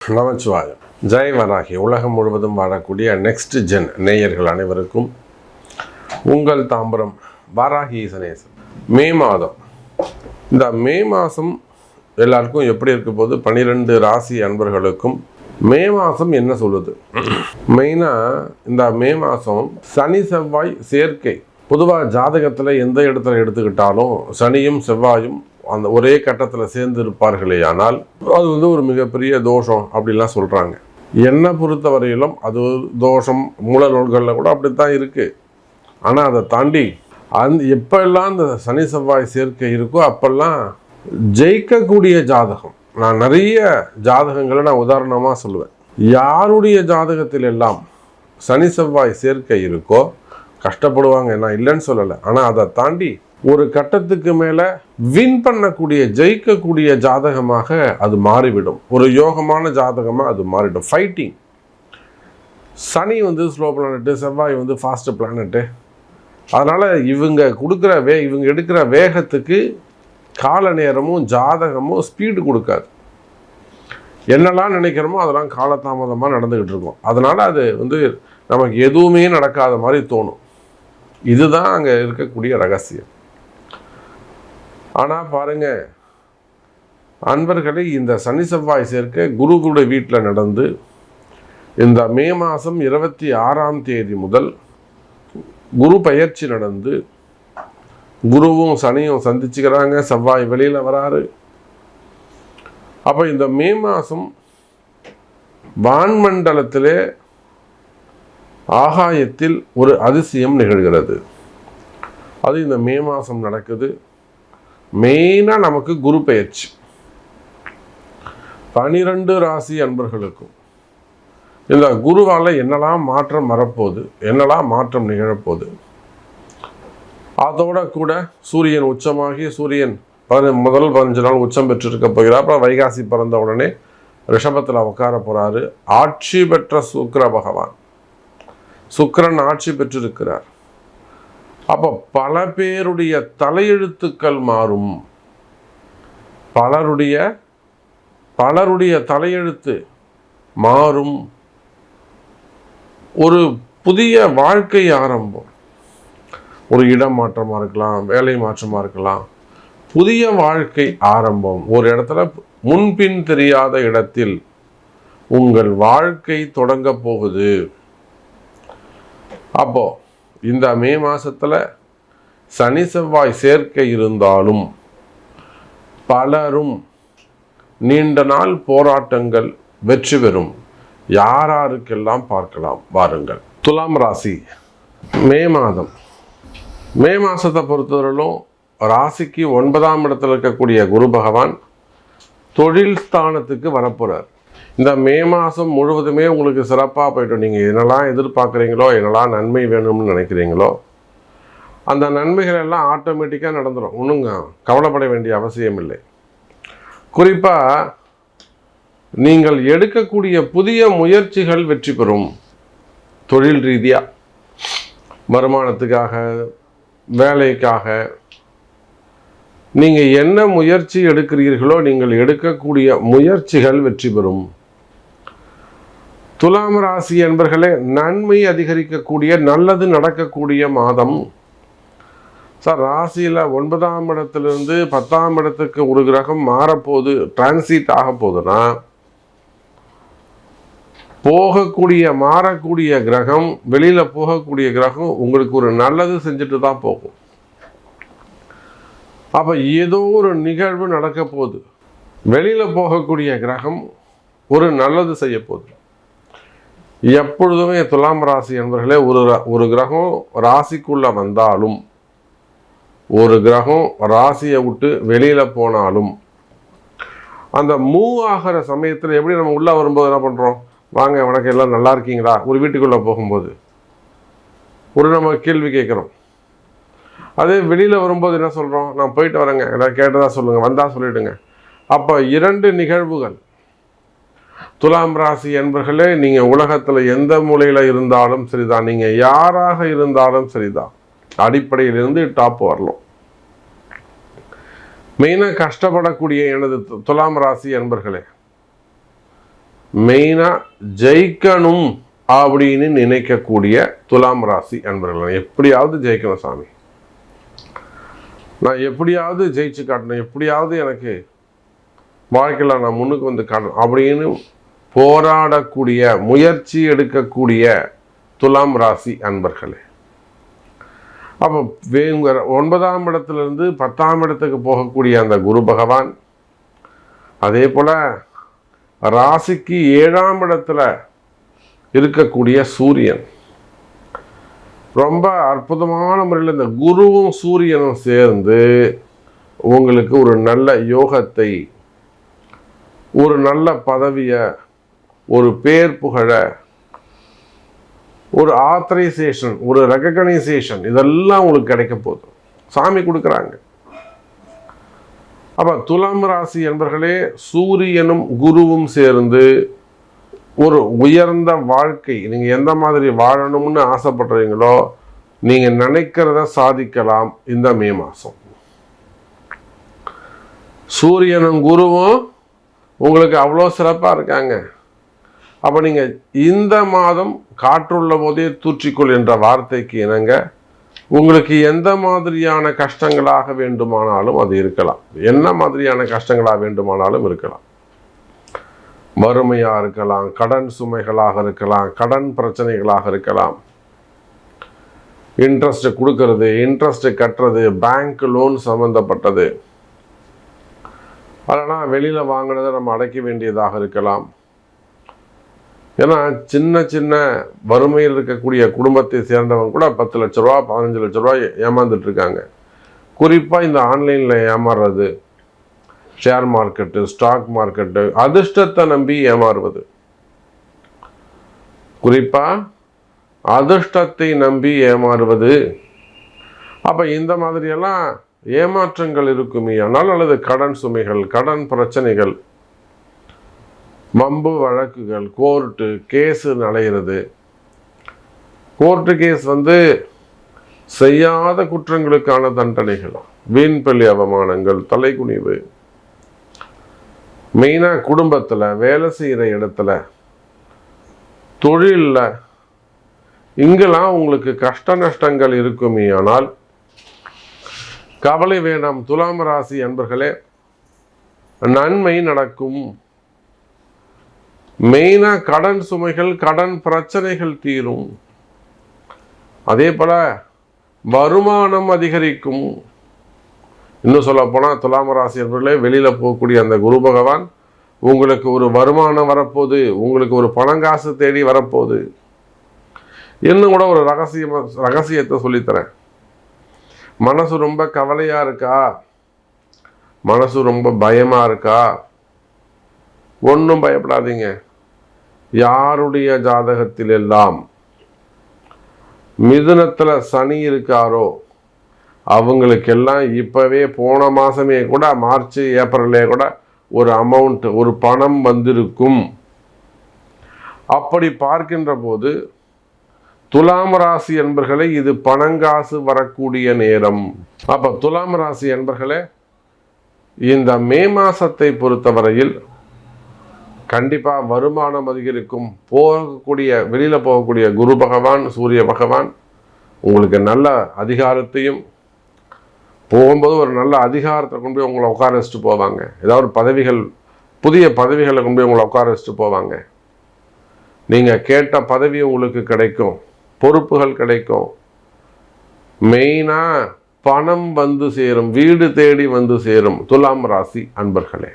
நமச்சிவாயம். ஜெய் வராகி. உலகம் முழுவதும் வாழக்கூடிய நெக்ஸ்ட் ஜென் நேயர்கள் அனைவருக்கும் உங்கள் தாம்பரம் வாராகி ஈசனேசன். மே மாதம், இந்த மே மாதம் எல்லாருக்கும் எப்படி இருக்க போது 12 ராசி அன்பர்களுக்கும் மே மாதம் என்ன சொல்லுது? மெயினாக இந்த மே மாதம் சனி செவ்வாய் சேர்க்கை. பொதுவாக ஜாதகத்தில் எந்த இடத்துல எடுத்துக்கிட்டாலும் சனியும் செவ்வாயும் அந்த ஒரே கட்டத்தில் சேர்ந்து இருப்பார்களே, ஆனால் அது ஒரு மிகப்பெரிய தோஷம் அப்படிலாம் சொல்கிறாங்க. என்னை பொறுத்த வரையிலும் அது தோஷம் மூல நூல்களில் கூட அப்படித்தான் இருக்குது. ஆனால் அதை தாண்டி எப்பெல்லாம் இந்த சனி செவ்வாய் சேர்க்கை இருக்கோ அப்பெல்லாம் ஜெயிக்கக்கூடிய ஜாதகம். நான் நிறைய ஜாதகங்களை நான் உதாரணமாக சொல்லுவேன். யாருடைய ஜாதகத்தில் எல்லாம் சனி செவ்வாய் சேர்க்கை இருக்கோ கஷ்டப்படுவாங்க, நான் இல்லைன்னு சொல்லலை. ஆனால் அதை தாண்டி ஒரு கட்டத்துக்கு மேலே வின் பண்ணக்கூடிய ஜெயிக்கக்கூடிய ஜாதகமாக அது மாறிவிடும். ஒரு யோகமான ஜாதகமாக அது மாறிடும். ஃபைட்டிங். சனி ஸ்லோ பிளானட்டு, செவ்வாய் ஃபாஸ்ட் பிளானட்டு. அதனால் இவங்க இவங்க எடுக்கிற வேகத்துக்கு கால நேரமும் ஜாதகமும் ஸ்பீடு கொடுக்காது. என்னெல்லாம் நினைக்கிறோமோ அதெல்லாம் காலதாமதமாக நடந்துக்கிட்டு இருக்கும். அதனால் அது நமக்கு எதுவுமே நடக்காத மாதிரி தோணும். இதுதான் அங்கே இருக்கக்கூடிய ரகசியம். ஆனால் பாருங்க அன்பர்களே, இந்த சனி செவ்வாய் சேர்க்கை குருவுடைய வீட்டில் நடந்து இந்த மே மாதம் 26ஆம் தேதி முதல் குரு பயிற்சி நடந்து குருவும் சனியும் சந்திச்சுக்கிறாங்க. செவ்வாய் வெளியில் வராரு. அப்போ இந்த மே மாதம் வான்மண்டலத்திலே ஆகாயத்தில் ஒரு அதிசயம் நிகழ்கிறது. அது இந்த மே மாதம் நடக்குது. மெயினாக நமக்கு குரு பெயர்ச்சி. 12 ராசி அன்பர்களுக்கும் இந்த குருவால் என்னெல்லாம் மாற்றம் வரப்போகுது, என்னெல்லாம் மாற்றம் நிகழப்போகுது. அதோட கூட சூரியன் உச்சமாகி சூரியன் முதல் 15 நாள் உச்சம் பெற்றிருக்க போகிறார். அப்புறம் வைகாசி பிறந்த உடனே ரிஷபத்தில் உட்கார போகிறாரு. ஆட்சி பெற்ற சுக்கிர பகவான், சுக்கிரன் ஆட்சி பெற்றிருக்கிறார். அப்போ பல பேருடைய தலையெழுத்துக்கள் மாறும். பலருடைய தலையெழுத்து மாறும். ஒரு புதிய வாழ்க்கை ஆரம்பம். ஒரு இடம் மாற்றமாக இருக்கலாம், வேலை மாற்றமாக இருக்கலாம். புதிய வாழ்க்கை ஆரம்பம். ஒரு இடத்துல முன்பின் தெரியாத இடத்தில் உங்கள் வாழ்க்கை தொடங்க போகுது. அப்போ இந்த மே மாசத்துல சனி செவ்வாய் சேர்க்கை இருந்தாலும் பலரும் நீண்ட நாள் போராட்டங்கள் வெற்றி பெறும். யாருக்கெல்லாம் பார்க்கலாம் வாருங்கள். துலாம் ராசி. மே மாதத்தை பொறுத்தவரையிலும் ராசிக்கு 9ஆம் இடத்துல இருக்கக்கூடிய குரு பகவான் தொழில் ஸ்தானத்துக்கு வரப்போறார். இந்த மே மாதம் முழுவதுமே உங்களுக்கு சிறப்பாக போய்ட்டும். நீங்கள் என்னெல்லாம் எதிர்பார்க்குறீங்களோ, என்னெல்லாம் நன்மை வேணும்னு நினைக்கிறீங்களோ அந்த நன்மைகள் எல்லாம் ஆட்டோமேட்டிக்காக நடந்துடும். ஒன்றுங்க கவலைப்பட வேண்டிய அவசியம் இல்லை. குறிப்பாக நீங்கள் எடுக்கக்கூடிய புதிய முயற்சிகள் வெற்றி பெறும். தொழில் ரீதியாக, வருமானத்துக்காக, வேலைக்காக நீங்கள் என்ன முயற்சி எடுக்கிறீர்களோ நீங்கள் எடுக்கக்கூடிய முயற்சிகள் வெற்றி பெறும். துலாம் ராசி என்பர்களே, நன்மை அதிகரிக்கக்கூடிய, நல்லது நடக்கக்கூடிய மாதம். சார், ராசியில் 9ஆம் இடத்திலிருந்து 10ஆம் இடத்துக்கு ஒரு கிரகம் மாறப்போகுது, டிரான்சிட் ஆக போகுதுன்னா மாறக்கூடிய கிரகம், வெளியில் போகக்கூடிய கிரகம் உங்களுக்கு ஒரு நல்லது செஞ்சுட்டு தான் போகும். அப்போ ஏதோ ஒரு நிகழ்வு நடக்க போகுது. வெளியில் போகக்கூடிய கிரகம் ஒரு நல்லது செய்ய போகுது. எப்பொழுதுமே துலாம் ராசி என்பர்களே, ஒரு கிரகம் ராசிக்குள்ளே வந்தாலும், ஒரு கிரகம் ராசியை விட்டு வெளியில் போனாலும், அந்த மூவ் ஆகிற சமயத்தில் எப்படி நம்ம உள்ளே வரும்போது என்ன பண்ணுறோம்? வாங்க வணக்கம், எல்லாம் நல்லா இருக்கீங்களா? ஒரு வீட்டுக்குள்ளே போகும்போது நம்ம கேள்வி கேட்குறோம். அதே வெளியில் வரும்போது என்ன சொல்கிறோம்? நான் போயிட்டு வரேங்க, எல்லாம் கேட்டதா சொல்லுங்கள், வந்தால் சொல்லிவிடுங்க. அப்போ 2 நிகழ்வுகள். துலாம் ராசி என்பர்களே, நீங்கள் உலகத்தில் எந்த மூலையில் இருந்தாலும் சரிதான், நீங்கள் யாராக இருந்தாலும் சரிதான், அடிப்படையிலிருந்து டாப் வரலாம். மெயினாக கஷ்டப்படக்கூடிய எனது துலாம் ராசி என்பர்களே, மெயினாக ஜெயிக்கணும் அப்படின்னு நினைக்கக்கூடிய துலாம் ராசி அன்பர்கள். எப்படியாவது ஜெயிக்கணும் சாமி, நான் எப்படியாவது ஜெயிச்சு காட்டணும், எப்படியாவது எனக்கு வாழ்க்கையில் நான் முன்னுக்கு வந்து காட்டணும் அப்படின்னு போராடக்கூடிய முயற்சி எடுக்கக்கூடிய துலாம் ராசி அன்பர்களே. அப்போ 9ஆம் இடத்துலேருந்து 10ஆம் இடத்துக்கு போகக்கூடிய அந்த குரு பகவான், அதே போல் ராசிக்கு 7ஆம் இடத்துல இருக்கக்கூடிய சூரியன், ரொம்ப அற்புதமான முறையில் இந்த குருவும் சூரியனும் சேர்ந்து உங்களுக்கு ஒரு நல்ல யோகத்தை, ஒரு நல்ல பதவியை, ஒரு பேர் புகழ, ஒரு ஆத்தரைசேஷன், ஒரு ரெகக்னைசேஷன், இதெல்லாம் உங்களுக்கு கிடைக்க போகுது, சாமி கொடுக்குறாங்க. அப்போ துலாம் ராசி என்பர்களே, சூரியனும் குருவும் சேர்ந்து ஒரு உயர்ந்த வாழ்க்கை, நீங்கள் எந்த மாதிரி வாழணும்னு ஆசைப்படுறீங்களோ நீங்கள் நினைக்கிறத சாதிக்கலாம். இந்த மே மாதம் சூரியனும் குருவும் உங்களுக்கு அவ்வளோ சிறப்பாக இருக்காங்க. அப்போ நீங்கள் இந்த மாதம் காற்றுள்ள போதே தூற்றிக்கொள் என்ற வார்த்தைக்கு இணங்க உங்களுக்கு எந்த மாதிரியான கஷ்டங்களாக வேண்டுமானாலும் அது இருக்கலாம், என்ன மாதிரியான கஷ்டங்களாக வேண்டுமானாலும் இருக்கலாம். வறுமையாக இருக்கலாம், கடன் சுமைகளாக இருக்கலாம், கடன் பிரச்சனைகளாக இருக்கலாம், இன்ட்ரெஸ்ட் கொடுக்கறது, இன்ட்ரெஸ்ட் கட்டுறது, பேங்க் லோன் சம்பந்தப்பட்டது, அதனால் வெளியில் வாங்கினதை நம்ம அடைக்க வேண்டியதாக இருக்கலாம். ஏன்னா சின்ன சின்ன வறுமையில் இருக்கக்கூடிய குடும்பத்தை சேர்ந்தவங்க கூட 10 லட்ச ரூபா 15 லட்ச ரூபா ஏமாந்துட்டு இருக்காங்க. குறிப்பாக இந்த ஆன்லைனில் ஏமாறுறது, ஷேர் மார்க்கெட்டு, ஸ்டாக் மார்க்கெட்டு, அதிர்ஷ்டத்தை நம்பி ஏமாறுவது, குறிப்பாக அதிர்ஷ்டத்தை நம்பி ஏமாறுவது. அப்போ இந்த மாதிரியெல்லாம் ஏமாற்றங்கள் இருக்குமே ஆனால், அல்லது கடன் சுமைகள், கடன் பிரச்சனைகள், மம்பு வழக்குகள், கோர்ட்டு கேஸு அலைகிறது. கோர்ட்டு கேஸ் செய்யாத குற்றங்களுக்கான தண்டனைகள், வீண்பள்ளி அவமானங்கள், தலைகுனிவு. மெயினாக குடும்பத்தில், வேலை செய்கிற இடத்துல, தொழிலில், இங்கெல்லாம் உங்களுக்கு கஷ்ட நஷ்டங்கள் இருக்குமே ஆனால் கவலை வேண்டாம் துலாம் ராசி அன்பர்களே, நன்மை நடக்கும். மெயினாக கடன் சுமைகள், கடன் பிரச்சனைகள் தீரும். அதே போல் வருமானம் அதிகரிக்கும். இன்னும் சொல்ல போனால் துலாம் ராசி அன்பர்களே, வெளியில் போகக்கூடிய அந்த குரு பகவான் உங்களுக்கு ஒரு வருமானம் வரப்போகுது, உங்களுக்கு ஒரு பணங்காசு தேடி வரப்போகுது. இன்னும் கூட ஒரு ரகசியத்தை சொல்லித்தரேன். மனசு ரொம்ப கவலையாக இருக்கா, மனசு ரொம்ப பயமாக இருக்கா, ஒன்றும் பயப்படாதீங்க. யாருடைய ஜாதகத்தில் எல்லாம் மிதுனத்தில் சனி இருக்காரோ அவங்களுக்கெல்லாம் இப்போவே போன மாதமே கூட, மார்ச் ஏப்ரல்லே கூட ஒரு அமௌண்ட், ஒரு பணம் வந்திருக்கும். அப்படி பார்க்கின்ற போது துலாம் ராசி என்பர்களே, இது பணங்காசு வரக்கூடிய நேரம். அப்போ துலாம் ராசி என்பர்களே, இந்த மே மாதத்தை பொறுத்தவரையில் கண்டிப்பாக வருமானம் அதிகரிக்கும். வெளியில் போகக்கூடிய குரு பகவான், சூரிய பகவான் உங்களுக்கு நல்ல அதிகாரத்தையும், போகும்போது ஒரு நல்ல அதிகாரத்தை கொண்டு போய் உங்களை உட்கார வச்சுட்டு போவாங்க. ஏதாவது பதவிகள், புதிய பதவிகளை கொண்டு போய் உங்களை உட்கார வச்சுட்டு போவாங்க. நீங்கள் கேட்ட பதவி உங்களுக்கு கிடைக்கும், பொறுப்புகள் கிடைக்கும். மெயினாக பணம் சேரும், வீடு தேடி சேரும் துலாம் ராசி அன்பர்களே.